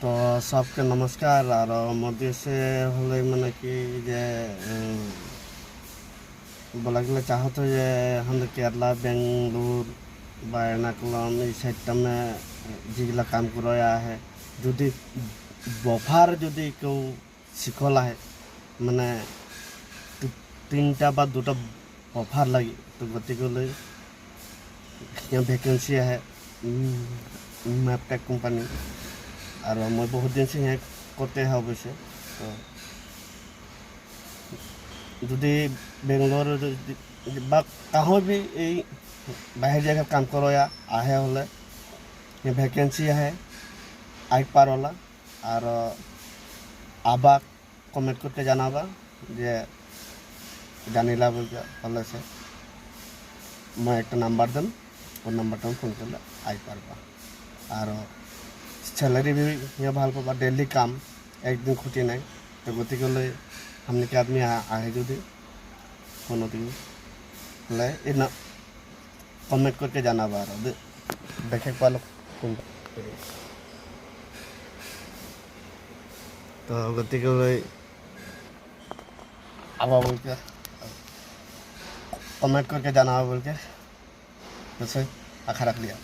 তো सबके नमस्कार और मोदी से হলে মানে কি যে বলা গেলে চাহতো যে আমাদের কেরালা বেঙ্গলোর বা এর্নাকুলাম এই সাইডটা যেগুলা কাম করে আহে যদি বফার যদি কেউ শিখল আহে মানে তিনটা বা দুটা বফার লাগি তো গতিকে ভেকেন্সি আহে ম্যাপটেক কোম্পানি আর মই বহুত দিন সিং করতে হয় অবশ্যই তো যদি বেঙ্গলোর বা কাহো भी এই বাহির জায়গায় কাম করা আহে হলে ভ্যাকেন্সি আহে আই পারলা আর আবার কমেন্ট করতে জানাবা যে জানিলা বলতে হলে সে মই একটা নাম্বার দেন ওই নাম্বারটা ফোন করলে আই পারবা আর স্যালারি भी यहाँ ভাল পাবা डेली काम एक दिन छुट्टी नहीं तो गतिके हमने के आदमी आए जो कोनो दिन हले इन कमेंट करके जाना बार देखे पालो तो गतिके आवा बोल के कमेंट करके जाना बोल के वैसे आखा रख लिया।